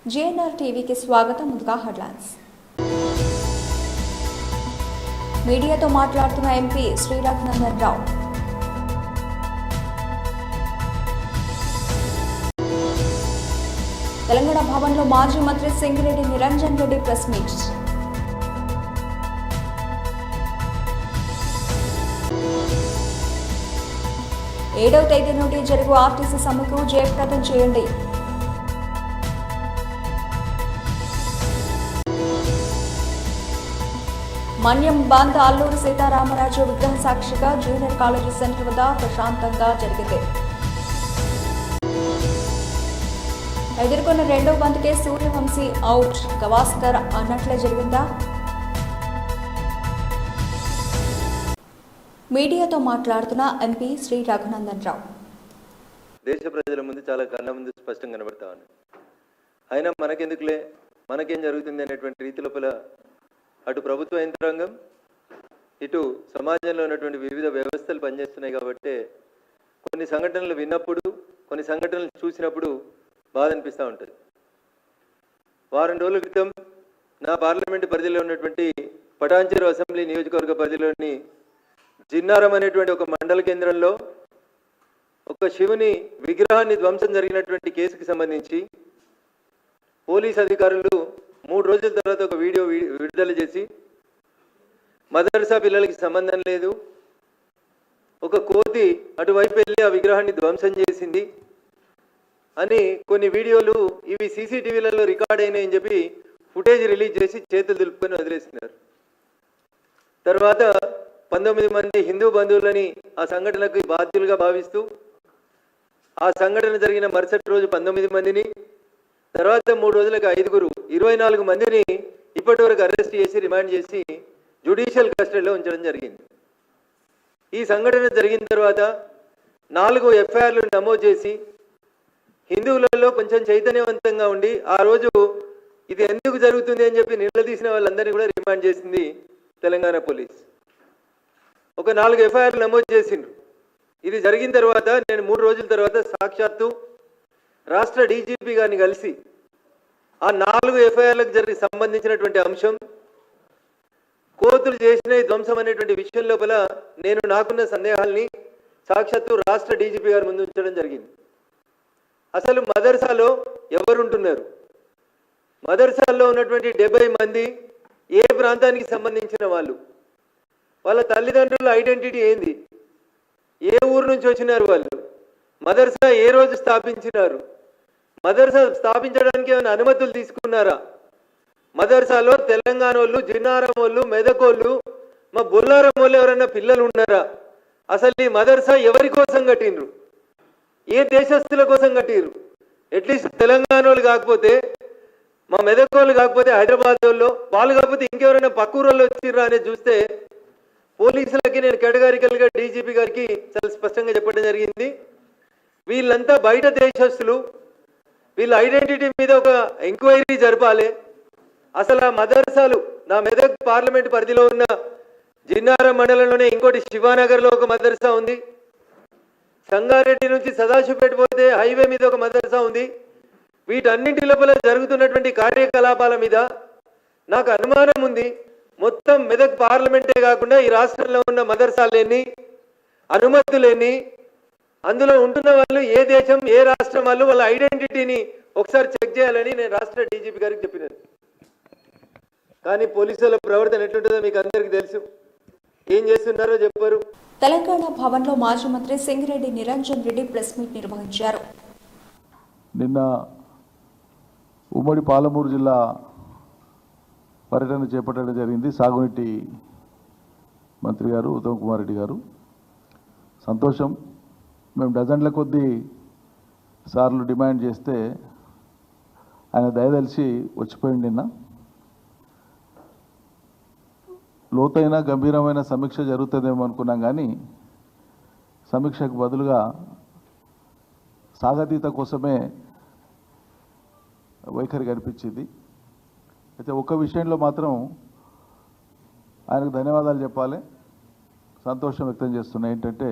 JNR టీవీకి స్వాగతం. ముందుగా హెడ్లైన్స్. మీడియాతో మాట్లాడుతున్న ఎంపీ శ్రీ రఘునందన్ రావు. తెలంగాణ భవన్లో మాజీ మంత్రి సింగిరెడ్డి నిరంజన్ రెడ్డి ప్రెస్ మీట్. ఏడవ తేదీ నుండి జరుగు ఆర్టీసీ సమ్మెకు జయప్రదం చేయండి. మన్యం బంద్ అల్లూరు సీతారామరాజు విగ్రహ సాక్షిగా జూనియర్ కాలేజీ సెంటర్ వద్ద ప్రశాంతంగా జరిగింది. ఎదుర్కొన్న రెండో బంద్కే సూర్యవంశీ అవుట్, గవాస్కర్ అన్నట్లే జరిగిందా? మీడియాతో మాట్లాడుతున్న ఎంపీ శ్రీ రఘునందన్ రావు. దేశ ప్రజల ముందు చాలా కళ్ళ ముందు స్పష్టంగా కనబడతా ఉంది. అయినా మనకెందుకులే, మనకేం జరుగుతుంది అనేటువంటి రీతి లోపల అటు ప్రభుత్వ యంత్రాంగం ఇటు సమాజంలో ఉన్నటువంటి వివిధ వ్యవస్థలు పనిచేస్తున్నాయి. కాబట్టి కొన్ని సంఘటనలు విన్నప్పుడు, కొన్ని సంఘటనలు చూసినప్పుడు బాధ అనిపిస్తూ ఉంటుంది. వారం రోజుల క్రితం నా పార్లమెంటు పరిధిలో ఉన్నటువంటి పటాన్చెరు అసెంబ్లీ నియోజకవర్గ పరిధిలోని జిన్నారం అనేటువంటి ఒక మండల కేంద్రంలో ఒక శివుని విగ్రహాన్ని ధ్వంసం జరిగినటువంటి కేసుకి సంబంధించి పోలీస్ అధికారులు 3 రోజుల తర్వాత ఒక వీడియో విడుదల చేసి మదర్సా పిల్లలకి సంబంధం లేదు, ఒక కోతి అటువైపు వెళ్ళి ఆ విగ్రహాన్ని ధ్వంసం చేసింది అని కొన్ని వీడియోలు ఇవి సీసీటీవీలలో రికార్డ్ అయినాయని చెప్పి ఫుటేజ్ రిలీజ్ చేసి చేతులు దులుపుకొని వదిలేసినారు. తర్వాత 19 మంది హిందూ బంధువులని ఆ సంఘటనకు బాధ్యులుగా భావిస్తూ ఆ సంఘటన జరిగిన మరుసటి రోజు 19 మందిని, తర్వాత 3 రోజులకు 5గురు 24 మందిని ఇప్పటి వరకు అరెస్ట్ చేసి రిమాండ్ చేసి జ్యుడిషియల్ కస్టడీలో ఉంచడం జరిగింది. ఈ సంఘటన జరిగిన తర్వాత 4 ఎఫ్ఐఆర్లు నమోదు చేసి హిందువులలో కొంచెం చైతన్యవంతంగా ఉండి ఆ రోజు ఇది ఎందుకు జరుగుతుంది అని చెప్పి నిలదీసిన వాళ్ళందరినీ కూడా రిమాండ్ చేసింది తెలంగాణ పోలీస్. ఒక 4 ఎఫ్ఐఆర్లు నమోదు చేసిండ్రు. ఇది జరిగిన తర్వాత నేను 3 రోజుల తర్వాత సాక్షాత్తు రాష్ట్ర డీజీపీ గారిని కలిసి ఆ 4 ఎఫ్ఐఆర్లకు సంబంధించినటువంటి అంశం కోతులు చేసిన ధ్వంసం అనేటువంటి విషయం లోపల నేను నాకున్న సందేహాల్ని సాక్షాత్తు రాష్ట్ర డీజీపీ గారి ముందు ఉంచడం జరిగింది. అసలు మదర్సాలో ఎవరుంటున్నారు? మదర్సాల్లో ఉన్నటువంటి 70 మంది ఏ ప్రాంతానికి సంబంధించిన వాళ్ళు? వాళ్ళ తల్లిదండ్రుల ఐడెంటిటీ ఏంది? ఏ ఊరు నుంచి వచ్చినారు వాళ్ళు? మదర్సా ఏ రోజు స్థాపించినారు? మదర్సా స్థాపించడానికి ఏమైనా అనుమతులు తీసుకున్నారా? మదర్సాలో తెలంగాణ వాళ్ళు, జిన్నారం వాళ్ళు, మెదకోళ్ళు, మా బొల్లారం వాళ్ళు ఎవరైనా పిల్లలు ఉన్నారా? అసలు ఈ మదర్సా ఎవరి కోసం కట్టిండ్రు? ఏ దేశస్తుల కోసం కట్టిండ్రు? అట్లీస్ట్ తెలంగాణ వాళ్ళు కాకపోతే, మా మెదకోళ్ళు కాకపోతే హైదరాబాద్ వాళ్ళు కాకపోతే ఇంకెవరైనా పక్కూరు వచ్చిర్రా అనేది చూస్తే పోలీసులకి నేను కేటగారికల్గా డీజీపీ గారికి చాలా స్పష్టంగా చెప్పడం జరిగింది. వీళ్ళంతా బయట దేశస్తులు, వీళ్ళ ఐడెంటిటీ మీద ఒక ఎంక్వైరీ జరపాలి. అసలు ఆ మదర్సాలు నా మెదక్ పార్లమెంట్ పరిధిలో ఉన్న జిన్నారం మండలంలోనే ఇంకోటి శివానగర్లో ఒక మదర్సా ఉంది, సంగారెడ్డి నుంచి సదాశివపేట పోతే హైవే మీద ఒక మదర్సా ఉంది. వీటన్నింటి లోపల జరుగుతున్నటువంటి కార్యకలాపాల మీద నాకు అనుమానం ఉంది. మొత్తం మెదక్ పార్లమెంటే కాకుండా ఈ రాష్ట్రంలో ఉన్న మదర్సాలేని, అనుమతులేని, అందులో ఉంటున్న వాళ్ళు ఏ దేశం ఏ రాష్ట్రం వాళ్ళు, వాళ్ళ ఐడెంటిటీని ఒకసారి చెక్ చేయాలని నేను రాష్ట్ర డీజీపీ గారికి చెప్పినాను. కానీ పోలీసుల ప్రవర్తన ఎట్లుంటుందో మీకు అందరికీ తెలుసు. ఏం చేస్తున్నారో చెప్పారు. తెలంగాణ భవన్లో మాజీ మంత్రి సింగిరెడ్డి నిరంజన్ రెడ్డి ప్రెస్ మీట్ నిర్వహించారు. నిన్న ఉమ్మడి పాలమూరు జిల్లా పర్యటన చేపట్టడం జరిగింది. సాగునీటి మంత్రి గారు ఉత్తమ్ కుమార్ రెడ్డి గారు, సంతోషం. మేము డజన్ల కొద్దీ సార్లు డిమాండ్ చేస్తే ఆయన దయదలిచి వచ్చిపోయింది. నిన్న లోతైన గంభీరమైన సమీక్ష జరుగుతుందేమో అనుకున్నాం, కానీ సమీక్షకు బదులుగా సాగతీత కోసమే వైఖరి కనిపించింది. అయితే ఒక్క విషయంలో మాత్రం ఆయనకు ధన్యవాదాలు చెప్పాలి, సంతోషం వ్యక్తం చేస్తున్నా. ఏంటంటే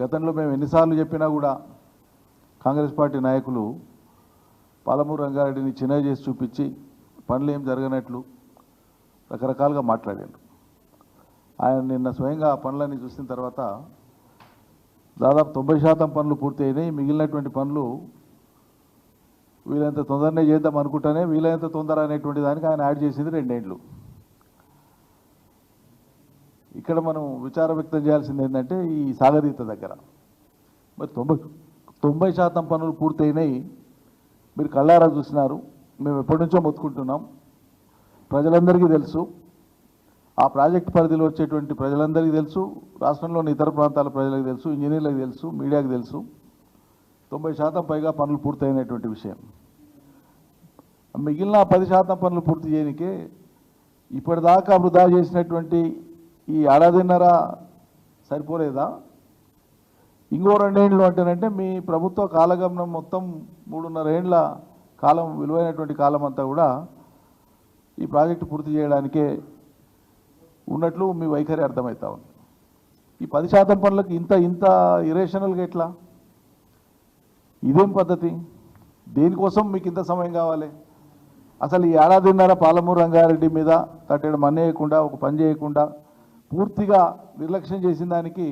గతంలో మేము ఎన్నిసార్లు చెప్పినా కూడా కాంగ్రెస్ పార్టీ నాయకులు పాలమూరు రంగారెడ్డిని చిన్న చేసి చూపించి పనులు ఏం జరగనట్లు రకరకాలుగా మాట్లాడారు. ఆయన నిన్న స్వయంగా ఆ పనులన్నీ చూసిన తర్వాత దాదాపు 90% పనులు పూర్తి అయినాయి. మిగిలినటువంటి పనులు వీలైనంత తొందరనే చేద్దాం అనుకుంటానే వీలైనంత తొందర అనేటువంటి దానికి ఆయన యాడ్ చేసింది 2 ఏళ్ళు. ఇక్కడ మనం విచారం వ్యక్తం చేయాల్సింది ఏంటంటే ఈ సాగదీత దగ్గర మరి 90% పనులు పూర్తయినాయి. మీరు కళ్ళారా చూసినారు. మేము ఎప్పటి నుంచో మొత్తుకుంటున్నాం. ప్రజలందరికీ తెలుసు, ఆ ప్రాజెక్ట్ పరిధిలో వచ్చేటువంటి ప్రజలందరికీ తెలుసు, రాష్ట్రంలోని ఇతర ప్రాంతాల ప్రజలకు తెలుసు, ఇంజనీర్లకు తెలుసు, మీడియాకు తెలుసు. 90% పైగా పనులు పూర్తయినటువంటి విషయం. మిగిలిన 10% పనులు పూర్తి చేయనికే ఇప్పటిదాకా వృధా చేసినటువంటి ఈ ఏడాదిన్నర సరిపోలేదా? ఇంకో 2 ఏళ్ళు అంటేనంటే మీ ప్రభుత్వ కాలగమనం మొత్తం 3.5 ఏళ్ల కాలం, విలువైనటువంటి కాలం అంతా కూడా ఈ ప్రాజెక్టు పూర్తి చేయడానికే ఉన్నట్లు మీ వైఖరి అర్థమవుతా ఉంది. ఈ 10% పనులకు ఇంత ఇరేషనల్గా ఎట్లా? ఇదేం పద్ధతి? దేనికోసం మీకు ఇంత సమయం కావాలి? అసలు ఈ ఏడాదిన్నర పాలమూరు రంగారెడ్డి మీద కట్టడం అన్నేయకుండా, ఒక పని చేయకుండా పూర్తిగా నిర్లక్ష్యం చేసిన దానికి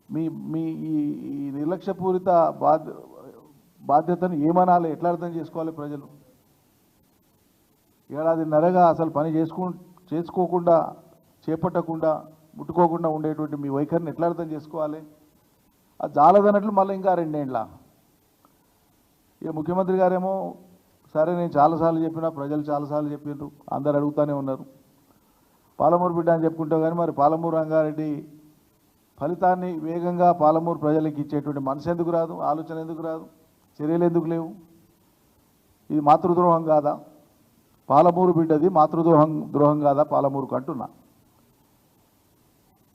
మీ ఈ నిర్లక్ష్యపూరిత బాధ్యతను ఏమనాలి? ఎట్లా అర్థం చేసుకోవాలి ప్రజలు? ఏడాదిన్నరగా అసలు పని చేసుకోకుండా, చేపట్టకుండా, ముట్టుకోకుండా ఉండేటువంటి మీ వైఖరిని ఎట్లా అర్థం చేసుకోవాలి? అది జాలదన్నట్లు మళ్ళీ ఇంకా 2 ఏళ్ళ. ఇక ముఖ్యమంత్రి గారేమో సరే నేను చాలాసార్లు చెప్పినా, ప్రజలు చాలాసార్లు చెప్పారు, అందరు అడుగుతూనే ఉన్నారు. పాలమూరు బిడ్డ అని చెప్పుకుంటావు కానీ మరి పాలమూరు రంగారెడ్డి ఫలితాన్ని వేగంగా పాలమూరు ప్రజలకు ఇచ్చేటువంటి మనసు ఎందుకు రాదు? ఆలోచన ఎందుకు రాదు? చర్యలు ఎందుకు లేవు? ఇది మాతృద్రోహం కాదా? పాలమూరు బిడ్డది మాతృద్రోహం కాదా పాలమూరుకు అంటున్నా.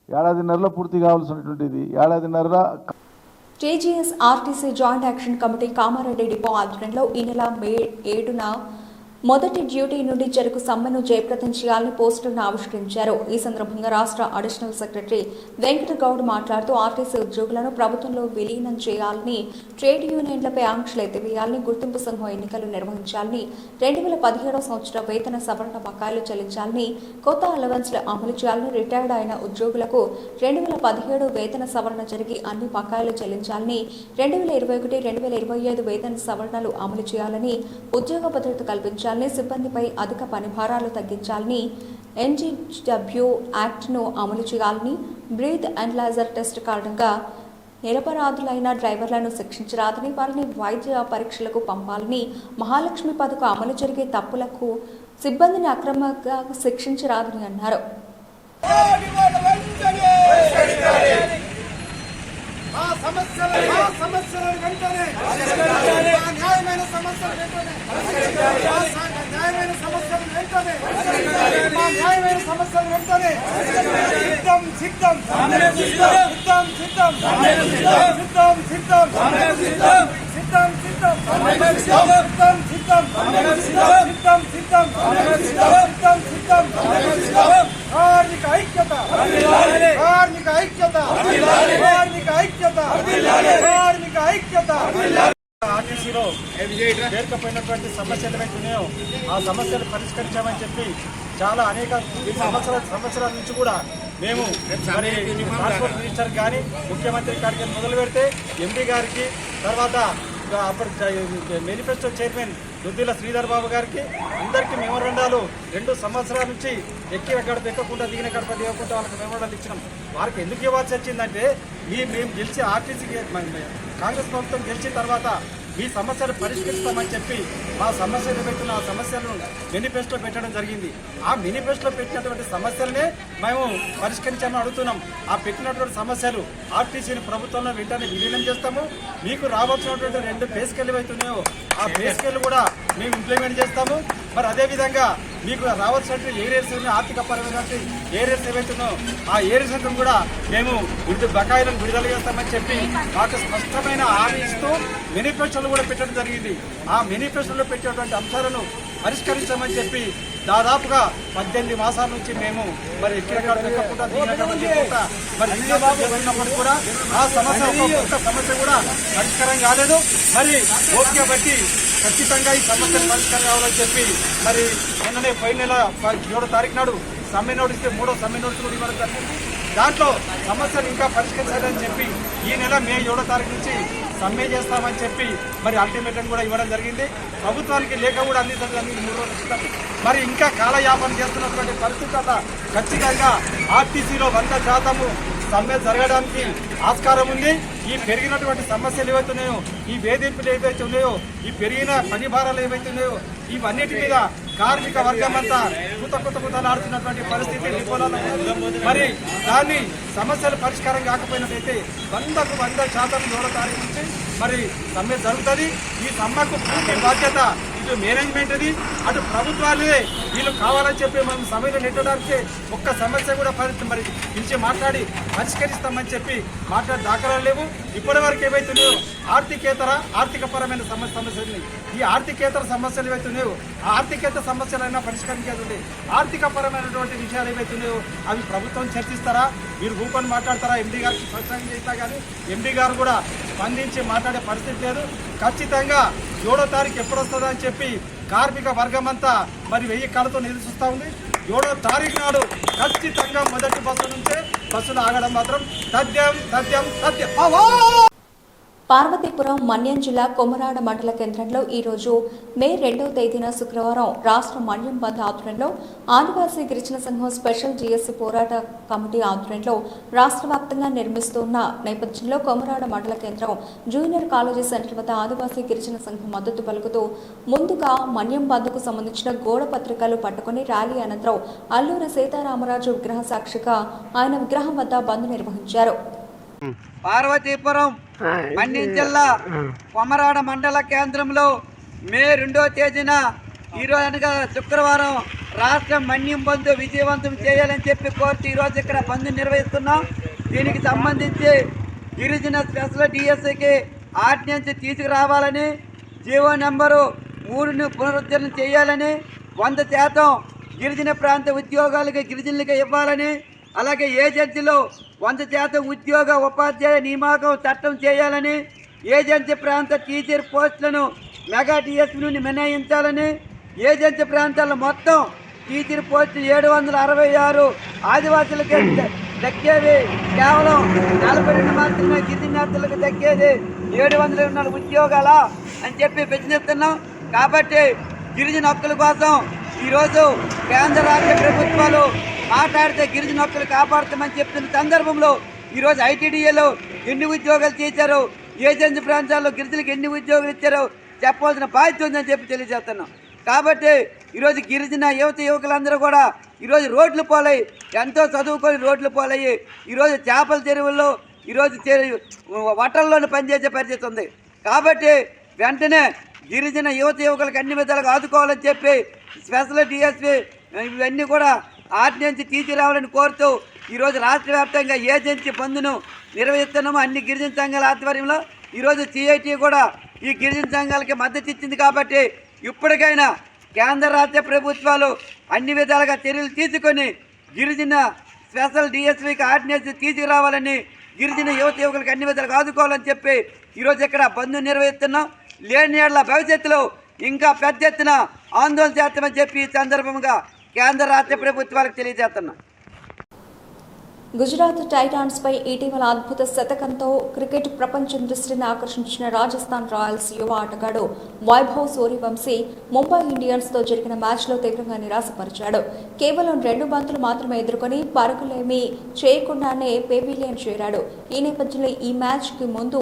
ఏడాదిన్నరలో పూర్తి కావాల్సినటువంటిది ఏడాదిన్నర. TGS RTC joint action committee Kamareddy depot ఆధ్వర్యంలో ఈ నెల మే 7న మొదటి డ్యూటీ నుండి చెరుకు సమ్మెను జయప్రదం చేయాలని పోస్టర్ను ఆవిష్కరించారు. ఈ సందర్భంగా రాష్ట్ర అడిషనల్ సెక్రటరీ వెంకటగౌడ్ మాట్లాడుతూ ఆర్టీసీ ఉద్యోగులను ప్రభుత్వంలో విలీనం చేయాలని, ట్రేడ్ యూనియన్లపై ఆంక్షలు ఎత్తివేయాలని, గుర్తింపు సంఘం ఎన్నికలు నిర్వహించాలని, 2017 సంవత్సర వేతన సవరణ బకాయిలు చెల్లించాలని, కొత్త అలవెన్స్లు అమలు చేయాలని, రిటైర్డ్ అయిన ఉద్యోగులకు 2017 వేతన సవరణ జరిగి అన్ని బకాయిలు చెల్లించాలని, 2021, 2025 వేతన సవరణలు అమలు చేయాలని, ఉద్యోగ భద్రత కల్పించాలని, సిబ్బందిపై అధిక పని భారాలు తగ్గించాలని, ఎన్జీడబ్ల్యూ యాక్ట్ను అమలు చేయాలని, బ్రీత్ అనలైజర్ టెస్ట్ కారణంగా నిరపరాధులైన డ్రైవర్లను శిక్షించరాదని, వారిని వైద్య పరీక్షలకు పంపాలని, మహాలక్ష్మి పథకం అమలు జరిగే తప్పులకు సిబ్బందిని అక్రమంగా శిక్షించరాదని అన్నారు. ఆర్టీసీలో పేర్కొపోయినటువంటి సమస్యలు ఏవైతున్నాయో ఆ సమస్యలు పరిష్కరించామని చెప్పి చాలా అనేక సంవత్సరాల నుంచి కూడా మేము ట్రాన్స్పోర్ట్ మినిస్టర్ కానీ ముఖ్యమంత్రి గారికి మొదలు పెడితే ఎంపీ గారికి, తర్వాత అప్పటి మేనిఫెస్టో చైర్మన్ దుద్దిల శ్రీధర్ బాబు గారికి అందరికీ మెమోరాండాలు 2 సంవత్సరాల నుంచి ఎక్కకుండా దిగిన గడప దిగకుండా వాళ్ళకి మెమోరాండాలు ఇచ్చినాం. వారికి ఎందుకు ఇవ్వాల్సి వచ్చిందంటే మేము గెలిచి ఆర్టీసీకి కాంగ్రెస్ ప్రభుత్వం గెలిచిన తర్వాత మీ సమస్యలు పరిష్కరిస్తామని చెప్పి మా సమస్యలు పెట్టిన ఆ సమస్యలను మేనిఫెస్టోలో పెట్టడం జరిగింది. ఆ మేనిఫెస్టోలో పెట్టినటువంటి సమస్యలనే మేము పరిష్కరించామని అడుగుతున్నాం. ఆ పెట్టినటువంటి సమస్యలు ఆర్టీసీని ప్రభుత్వంలో వెంటనే విలీనం చేస్తాము. మీకు రావాల్సినటువంటి 2 పే స్కేల్ ఏవైతున్నాయో ఆ పే స్కేల్ కూడా మేము ఇంప్లిమెంట్ చేస్తాము. మరి అదేవిధంగా మీకు రావాల్సినటువంటి ఏరియాస్ ఆర్థిక పరమైనటువంటి ఏరియాస్ ఏవైతున్నాయో ఆ ఏరియాస్ కూడా మేము బకాయిలను విడుదల చేస్తామని చెప్పి మాకు స్పష్టమైన హామీ ఇస్తూ మేనిఫెస్టోలో కూడా పెట్టడం జరిగింది. ఆ మేనిఫెస్టోలో పెట్టేటువంటి అంశాలను పరిష్కరించామని చెప్పి దాదాపుగా 18 మాసాల నుంచి మేము మరి ఎక్కడ మరి చేస్తున్నప్పుడు కూడా ఆ సమస్య ఒక్క సమస్య కూడా పరిష్కారం కాలేదు. మరి ఓపిక బట్టి ఖచ్చితంగా ఈ సమస్యలు పరిష్కారం కావాలని చెప్పి మరి మొన్ననే పోయిన నెల 7వ తారీఖు నాడు సమ్మె నోటీస్ 3వ సమ్మె నోటీస్ కూడా ఇవ్వడం జరిగింది. దాంట్లో సమస్యలు ఇంకా పరిష్కరించాలని చెప్పి ఈ నెల మే 7వ తారీఖు నుంచి సమ్మె చేస్తామని చెప్పి మరి అల్టిమేటం కూడా ఇవ్వడం జరిగింది. ప్రభుత్వానికి లేఖ కూడా అందించడానికి 3 రోజులు ఇస్తారు. మరి ఇంకా కాలయాపన చేస్తున్నటువంటి పరిస్థితుల్లో ఖచ్చితంగా ఆర్టీసీలో 100% సమ్మె జరగడానికి ఆస్కారం ఉంది. ఈ పెరిగినటువంటి సమస్యలు ఏవైతే ఉన్నాయో, ఈ వేధింపులు ఏవైతే ఉన్నాయో, ఈ పెరిగిన పని భారాలు ఏవైతే ఉన్నాయో, ఇవన్నిటి మీద కార్మిక వర్గం అంతా కుతలాడుతున్నటువంటి పరిస్థితి డిపోలలో. మరి దాన్ని సమస్యలు పరిష్కారం కాకపోయినట్లయితే 100% 7వ తారీఖు నుంచి మరి సమ్మె జరుగుతుంది. ఈ సమ్మెకు పూర్తి బాధ్యత ఇటు మేనేజ్మెంట్ది, అటు ప్రభుత్వాలే. వీళ్ళు కావాలని చెప్పి మనం సమ్మెను నెట్టడానికి ఒక్క సమస్య కూడా మరి పిలిచి మాట్లాడి పరిష్కరిస్తామని చెప్పి మాట్లాడే దాఖలాలు లేవు. ఇప్పటి వరకు ఏవైతున్నాయో ఆర్థికపరమైన సమస్యలు, ఈ ఆర్థికేతర సమస్యలు ఏవైతున్నాయో ఆ ఆర్థికేతర సమస్యలైనా పరిష్కరించేది. ఆర్థికపరమైనటువంటి విషయాలు ఏవైతున్నాయో అవి ప్రభుత్వం చర్చిస్తారా, మీరు కూకొని మాట్లాడతారా? ఎండీ గారికి స్పష్టంగా చేస్తా కానీ ఎండీ గారు కూడా స్పందించి మాట్లాడే పరిస్థితి లేదు. ఖచ్చితంగా 7వ తారీఖు ఎప్పుడు వస్తుందా అని చెప్పి కార్మిక వర్గం అంతా మరి 1000 కళ్ళతో నిలుస్తూ ఉంది. 7వ తారీఖు నాడు ఖచ్చితంగా మొదటి బస్సు నుంచే బస్సులు ఆగడం మాత్రం తథ్యం. పార్వతీపురం మన్యం జిల్లా కొమరాడ మండల కేంద్రంలో ఈరోజు మే 2వ తేదీన శుక్రవారం రాష్ట్ర మన్యం బంద్ ఆధ్వర్యంలో ఆదివాసీ గిరిజన సంఘం స్పెషల్ జీఎస్సీ పోరాట కమిటీ ఆధ్వర్యంలో రాష్ట్ర వ్యాప్తంగా నిర్మిస్తున్న నేపథ్యంలో కొమరాడ మండల కేంద్రం జూనియర్ కాలేజీ సెంటర్ వద్ద ఆదివాసీ గిరిజన సంఘం మద్దతు పలుకుతూ ముందుగా మన్యం బంద్కు సంబంధించిన గోడ పత్రికలు పట్టుకుని ర్యాలీ అనంతరం అల్లూరి సీతారామరాజు విగ్రహ సాక్షిగా ఆయన విగ్రహం వద్ద బంద్ నిర్వహించారు. పార్వతీపురం మన్యం జిల్లా కొమరాడ మండల కేంద్రంలో మే 2వ తేదీన ఈరోజు అనగా శుక్రవారం రాష్ట్ర మన్యం బంద్ విజయవంతం చేయాలని చెప్పి కోర్టు ఈరోజు ఇక్కడ బంద్ నిర్వహిస్తున్నాం. దీనికి సంబంధించి గిరిజన స్పెషల్ డిఎస్సికి ఆర్డినెన్స్ తీసుకురావాలని, జీవో నెంబరు 3ను పునరుద్ధరణ చేయాలని, 100% గిరిజన ప్రాంత ఉద్యోగాలకు గిరిజనులకు ఇవ్వాలని, అలాగే ఏజెన్సీలో 100% ఉద్యోగ ఉపాధ్యాయ నియామకం చట్టం చేయాలని, ఏజెన్సీ ప్రాంత టీచర్ పోస్టులను మెగా డిఎస్పీ నుండి మినహాయించాలని, ఏజెన్సీ ప్రాంతాల్లో మొత్తం టీచర్ పోస్టులు 766 ఆదివాసులకే దక్కేది, కేవలం 42 మాత్రమే గిరిజనేతలకు దక్కేది 724 ఉద్యోగాలా అని చెప్పి ప్రశ్నిస్తున్నాం. కాబట్టి గిరిజన హక్కుల కోసం ఈరోజు కేంద్ర రాష్ట్ర ప్రభుత్వాలు మాట్లాడితే గిరిజన హక్కులు కాపాడుతామని చెప్తున్న సందర్భంలో ఈరోజు ఐటీడీఏలో ఎన్ని ఉద్యోగాలు చేశారు, ఏజెన్సీ ప్రాంతాల్లో గిరిజనులకు ఎన్ని ఉద్యోగాలు ఇచ్చారో చెప్పాల్సిన బాధ్యత ఉందని చెప్పి తెలియజేస్తున్నాం. కాబట్టి ఈరోజు గిరిజన యువకులందరూ కూడా ఈరోజు రోడ్లు పోలయ్యి, ఎంతో చదువుకొని రోడ్లు పోలయ్యి ఈరోజు చేపల చెరువుల్లో ఈరోజు వటల్లోనే పనిచేసే పరిస్థితి ఉంది. కాబట్టి వెంటనే గిరిజన యువకులకు అన్ని విధాలుగా ఆదుకోవాలని చెప్పి స్పెషల్ డిఎస్పీ ఇవన్నీ కూడా ఆర్డినెన్స్ తీసుకురావాలని కోరుతూ ఈరోజు రాష్ట్ర వ్యాప్తంగా ఏజెన్సీ బంద్ను నిర్వహిస్తున్నాము. అన్ని గిరిజన సంఘాల ఆధ్వర్యంలో ఈరోజు సిఐటి కూడా ఈ గిరిజన సంఘాలకి మద్దతు ఇచ్చింది. కాబట్టి ఇప్పటికైనా కేంద్ర రాష్ట్ర ప్రభుత్వాలు అన్ని విధాలుగా చర్యలు తీసుకొని గిరిజన స్పెషల్ డిఎస్పీకి ఆర్డినెన్స్ తీసుకురావాలని, గిరిజన యువకులకు అన్ని విధాలుగా ఆదుకోవాలని చెప్పి ఈరోజు ఇక్కడ బంద్ నిర్వహిస్తున్నాం. లేని ఏళ్ల భవిష్యత్తులో ఇంకా పెద్ద ఎత్తున ఆందోళన చేస్తామని చెప్పి ఈ సందర్భంగా కేంద్ర రాష్ట్ర ప్రభుత్వాలకు తెలియజేస్తున్నాం. గుజరాత్ టైటాన్స్ పై ఇటీవల అద్భుత శతకంతో క్రికెట్ ప్రపంచం దృష్టిని ఆకర్షించిన రాజస్థాన్ రాయల్స్ యువ ఆటగాడు వైభవ్ సూర్యవంశీ ముంబై ఇండియన్స్తో జరిగిన మ్యాచ్లో తీవ్రంగా నిరాశపరిచాడు. కేవలం 2 బంతులు మాత్రమే ఎదుర్కొని పరుగులేమీ చేయకుండానే పెవిలియన్ చేరాడు. ఈ నేపథ్యంలో ఈ మ్యాచ్కి ముందు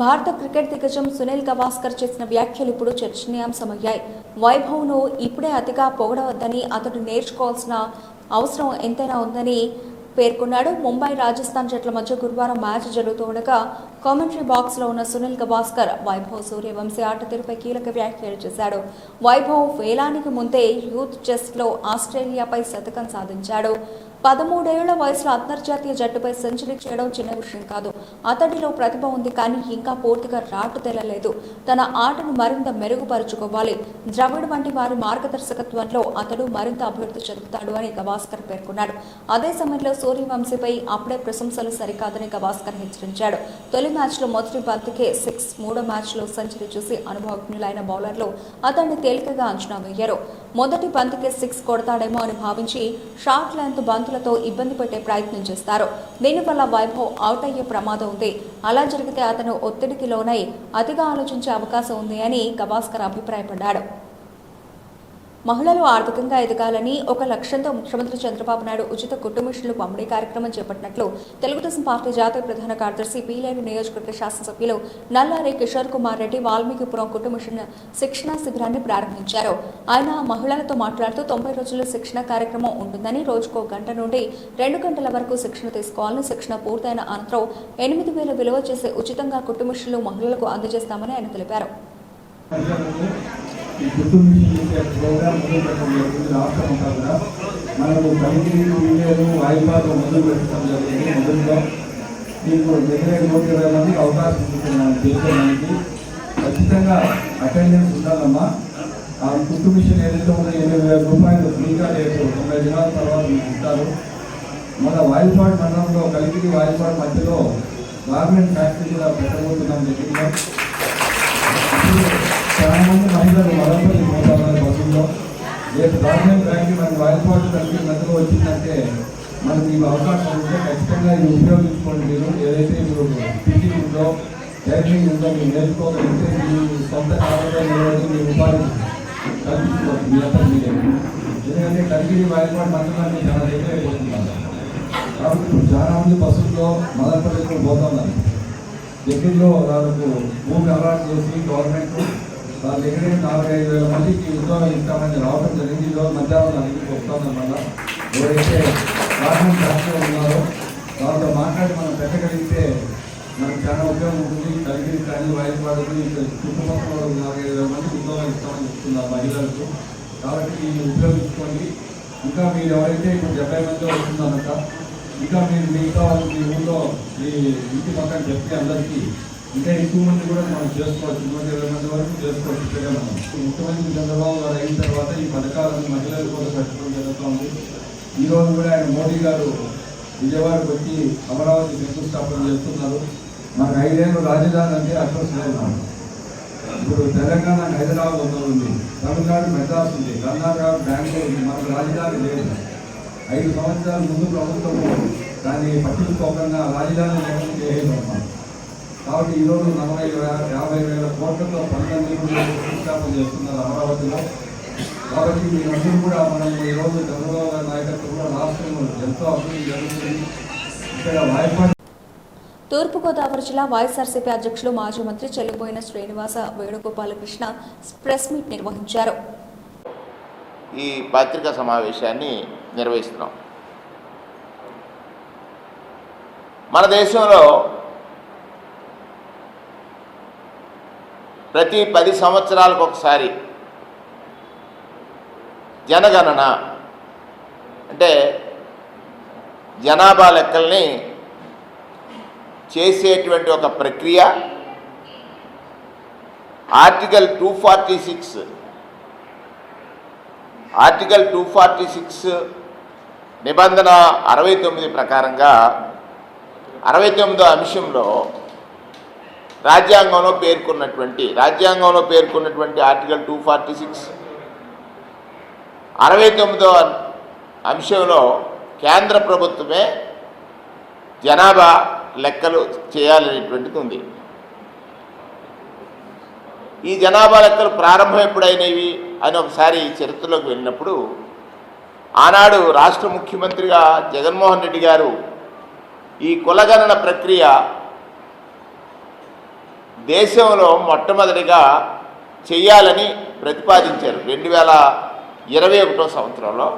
భారత క్రికెట్ దిగ్గజం సునీల్ గవాస్కర్ చేసిన వ్యాఖ్యలు ఇప్పుడు చర్చనీయాంశమయ్యాయి. వైభవ్ను ఇప్పుడే అతిగా పొగడవద్దని, అతడు నేర్చుకోవాల్సిన అవసరం ఎంతైనా ఉందని పేర్కొన్నాడు. ముంబై రాజస్థాన్ జట్ల మధ్య గురువారం మ్యాచ్ జరుగుతుండగా కామెంటరీ బాక్స్లో ఉన్న సునీల్ గవాస్కర్ వైభవ్ సూర్యవంశీ ఆట తీరుపై కీలక వ్యాఖ్యలు చేశాడు. వైభవ్ వేలానికి ముందే యూత్ చెస్లో ఆస్ట్రేలియాపై శతకం సాధించాడు. 13 ఏళ్ల వయసులో అంతర్జాతీయ జట్టుపై సెంచరీ చేయడం చిన్న విషయం కాదు. అతడిలో ప్రతిభ ఉంది, కానీ ఇంకా పూర్తిగా రాటు తెల్లలేదు. తన ఆటను మరింత మెరుగుపరుచుకోవాలి. ద్రవిడ్ వంటి వారి మార్గదర్శకత్వంలో అతడు మరింత అభివృద్ధి చెందుతాడు అని గవాస్కర్ పేర్కొన్నాడు. అదే సమయంలో సూర్యవంశీపై అప్పుడే ప్రశంసలు సరికాదని గవాస్కర్ హెచ్చరించాడు. తొలి మ్యాచ్లో మొదటి బంతికే 6, మూడో మ్యాచ్లో సెంచరీ చూసి అనుభవజ్ఞులైన బౌలర్లు అతన్ని తేలికగా అంచనా వేశారు. మొదటి బంతికే 6 కొడతాడేమో అని భావించి షార్ట్ లెంత్ బంతులతో ఇబ్బంది పెట్టే ప్రయత్నం చేస్తారు. దీనివల్ల వైభవ్ అవుట్ అయ్యే ప్రమాదం ఉంది. అలా జరిగితే అతను ఒత్తిడికి లోనై అతిగా ఆలోచించే అవకాశం ఉంది అని గవాస్కర్ అభిప్రాయపడ్డాడు. మహిళలు ఆర్థికంగా ఎదగాలని ఒక లక్ష్యంతో ముఖ్యమంత్రి చంద్రబాబు నాయుడు ఉచిత కుటుంబిషన్లు పంపిణీ కార్యక్రమం చేపట్టినట్లు తెలుగుదేశం పార్టీ జాతీయ ప్రధాన కార్యదర్శి పీలేరు నియోజకవర్గ శాసనసభ్యులు నల్లారి కిషోర్ కుమార్ రెడ్డి వాల్మీకిపురం కుటుంబిషన్ శిక్షణా శిబిరాన్ని ప్రారంభించారు. ఆయన మహిళలతో మాట్లాడుతూ 90 రోజుల శిక్షణ కార్యక్రమం ఉంటుందని, రోజుకో గంట నుండి 2 గంటల వరకు శిక్షణ తీసుకోవాలని, శిక్షణ పూర్తయిన అనంతరం 8,000 విలువ చేసే ఉచితంగా కుటుంబిషన్లు మహిళలకు అందజేస్తామని ఆయన తెలిపారు. ఈ కుటుంబిషన్ చేసే ప్రోగ్రామ్ మొదలు పెట్టడం జరుగుతుంది. రాష్ట్రం అంతా కూడా మనకు కలిగిరి పీలేరు వాయిపాలు మొదలు పెట్టడం జరిగింది. మొదలుగా మీకు 120 మందికి అవకాశం ఉంటుంది మనం చేసుకోవడానికి. ఖచ్చితంగా అటెండెన్స్ ఉండాలమ్మా. ఆ కుటుంబిషన్ ఏదైతే ఉందో 8,000 రూపాయలు ఫ్రీగా రేపు 90 దినాల తర్వాత మీకు ఇస్తారు. మన వాయిపాడు మండలంలో కలిగిరి వాయిపాడు మధ్యలో గార్మెంట్ ఫ్యాక్టరీ కూడా పెట్టబోతున్నాం దగ్గరలో. చాలా మంది మహిళలు మదనపల్లి పోతారు బస్సుల్లో. రేపు గవర్నమెంట్ బ్యాంక్ మనకి వాయిపాటు కలిగి మధ్యలో వచ్చిందంటే మనకి ఈ అవకాశం ఉంటే ఖచ్చితంగా ఇది ఉపయోగించుకోండి. మీరు ఏదైతే మీరు టీచింగ్ ఉందో, టైపింగ్ ఉందో మీరు నేర్చుకోగలిగితే మీ సొంత కార్యాలయంలో మీ ఉపాధి కల్పించుకోవచ్చు మీ అంతా మీరే. ఎందుకంటే కలిగిరి వాయిపాటు మండలాన్ని చాలా దగ్గర అయిపోతున్నారు. కాబట్టి ఇప్పుడు చాలా మంది బస్సుల్లో మదనపల్లిలో పోతున్నారు. దగ్గరలో వాళ్ళకు భూమి అలాట్ చేసి గవర్నమెంట్ వాళ్ళ దగ్గర 4,000-5,000 మందికి ఉద్యోగాలు ఇస్తామని రావడం జరిగింది. ఈరోజు మధ్యాహ్నం నా దగ్గరికి వస్తుందన్నమాట. ఎవరైతే గవర్నమెంట్ ఫ్యాక్టరీలో ఉన్నారో వాళ్ళతో మాట్లాడి మనం పెట్టగలిగితే మనకు చాలా ఉపయోగం ఉంటుంది. కలిగిరి కానీ వాయిపాడుకు చుట్టుపక్కల 4,000-5,000 మందికి ఉద్యోగాలు ఇస్తామని చెప్తున్నారు మహిళలకు. కాబట్టి దీన్ని ఉపయోగించుకోండి. ఇంకా మీరు ఎవరైతే ఇప్పుడు 70 మంది వస్తున్నారట, ఇంకా మీరు మిగతా వాళ్ళు మీ ఊళ్ళో మీ ఇంటి పక్కన చెప్తే అందరికీ ఇంకా ఎక్కువ మంది కూడా మనం చేసుకోవచ్చు. 120 మంది వరకు చేసుకోవచ్చు. ఇక్కడ మనం ముఖ్యమంత్రి చంద్రబాబు గారు అయిన తర్వాత ఈ పథకాలను మహిళల కోసం పెట్టడం జరుగుతుంది. ఈరోజు కూడా ఆయన మోడీ గారు విజయవాడకు వచ్చి అమరావతి శంకుస్థాపన చేస్తున్నారు. మనకు 5 ఏళ్ళు రాజధాని అంటే అడ్రస్ లేదు. ఇప్పుడు తెలంగాణ హైదరాబాద్ ఉంది, తమిళనాడు మెడ్రాస్ ఉంది, కర్ణాటక బెంగళూరు ఉంది. మనకు రాజధాని లేదు. 5 సంవత్సరాల ముందు ప్రభుత్వం దాన్ని పట్టించుకోకుండా రాజధాని లేకుండా చేసేస్తున్నాం. కాబట్టి ఈరోజు 40,000-50,000 కోట్లతో పనులన్నీ కూడా శంకుస్థాపన చేస్తున్నారు అమరావతిలో. కాబట్టి మీరందరూ కూడా మనం ఈరోజు చంద్రబాబు గారి నాయకత్వంలో రాష్ట్రంలో ఎంతో అభివృద్ధి జరుగుతుంది. ఇక్కడ వాయిపాడు తూర్పుగోదావరి జిల్లా వైఎస్ఆర్సీపీ అధ్యక్షులు మాజీ మంత్రి చెల్లిపోయిన శ్రీనివాస వేణుగోపాలకృష్ణ ప్రెస్ మీట్ నిర్వహించారు. ఈ పత్రికా సమావేశాన్ని నిర్వహిస్తున్నాం. మన దేశంలో ప్రతి 10 సంవత్సరాలకు ఒకసారి జనగణన అంటే జనాభా లెక్కల్ని చేసేటువంటి ఒక ప్రక్రియ ఆర్టికల్ 246 నిబంధన 69 ప్రకారంగా 69వ అంశంలో రాజ్యాంగంలో పేర్కొన్నటువంటి ఆర్టికల్ 246 69వ అంశంలో కేంద్ర ప్రభుత్వమే జనాభా లెక్కలు చేయాలనేటువంటిది ఉంది. ఈ జనాభా లెక్కలు ప్రారంభం ఎప్పుడైనవి అని ఒకసారి చరిత్రలోకి వెళ్ళినప్పుడు ఆనాడు రాష్ట్ర ముఖ్యమంత్రిగా జగన్మోహన్ రెడ్డి గారు ఈ కులగణన ప్రక్రియ దేశంలో మొట్టమొదటిగా చేయాలని ప్రతిపాదించారు. 2021వ సంవత్సరంలో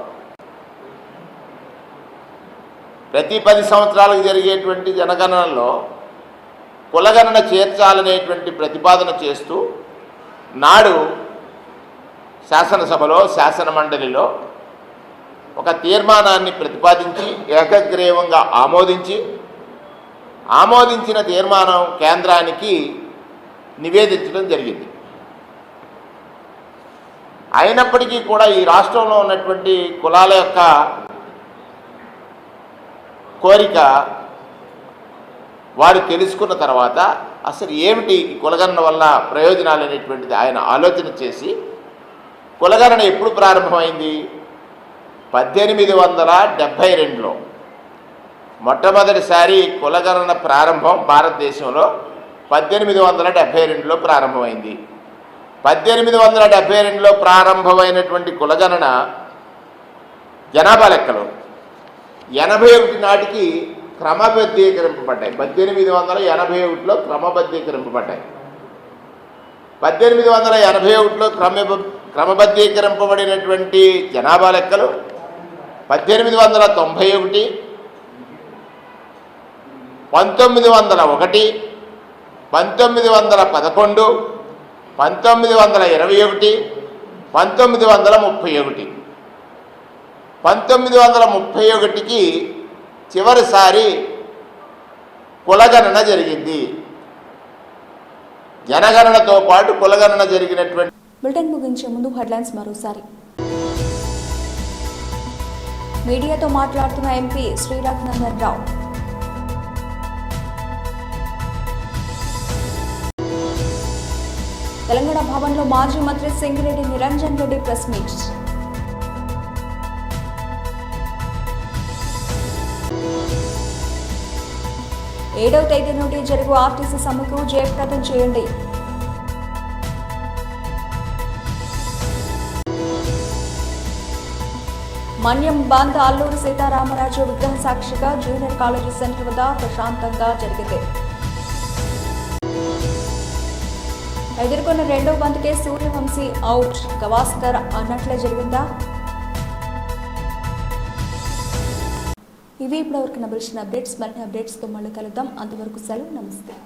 ప్రతి 10 సంవత్సరాలకు జరిగేటువంటి జనగణనలో కులగణన చేర్చాలనేటువంటి ప్రతిపాదన చేస్తూ నాడు శాసనసభలో శాసన మండలిలో ఒక తీర్మానాన్ని ప్రతిపాదించి ఏకగ్రీవంగా ఆమోదించిన తీర్మానం కేంద్రానికి నివేదించడం జరిగింది. అయినప్పటికీ కూడా ఈ రాష్ట్రంలో ఉన్నటువంటి కులాల యొక్క కోరిక వారు తెలుసుకున్న తర్వాత అసలు ఏమిటి ఈ కులగణన వల్ల ప్రయోజనాలు అనేటువంటిది ఆయన ఆలోచన చేసి, కులగణన ఎప్పుడు ప్రారంభమైంది? 1872లో మొట్టమొదటిసారి కులగణన ప్రారంభం భారతదేశంలో 1872లో ప్రారంభమైంది. 1872లో ప్రారంభమైనటువంటి కులగణన జనాభా లెక్కలు 81 నాటికి క్రమబద్ధీకరింపబడ్డాయి. 1881లో క్రమబద్ధీకరింపబడ్డాయి. 1881లో క్రమబద్ధీకరింపబడినటువంటి జనాభా లెక్కలు 1891, 1901, 1911, 1921, 1931. 1931కి చివరిసారి కులగణన జరిగింది. జనగణనతో పాటు కులగణన జరిగినటువంటి. బులెటిన్ ముగించే ముందు హెడ్లైన్స్ మరోసారి. మీడియాతో మాట్లాడుతున్న ఎంపీ శ్రీ రఘునందన్ రావు. తెలంగాణ భవన్లో మాజీ మంత్రి సింగిరెడ్డి నిరంజన్ రెడ్డి ప్రెస్ మీట్. ఏడవ తేదీ నుండి జరుగు ఆర్టీసీ సమ్మెకు జయప్రదం చేయండి. మన్యం బంద్ అల్లూరు సీతారామరాజు విగ్రహ సాక్షిగా జూనియర్ కాలేజీ సెంటర్ వద్ద ప్రశాంతంగా జరిగింది. ఎదుర్కొన్న రెండో బంద్కే సూర్యవంశీ అవుట్, గవాస్కర్ అన్నట్లే జరిగిందా? ఇవి ఇప్పటివరకు నబిల్చిన అప్డేట్స్. మరిన్ని అప్డేట్స్తో మళ్ళీ కలుద్దాం. అంతవరకు సెలవు. నమస్తే.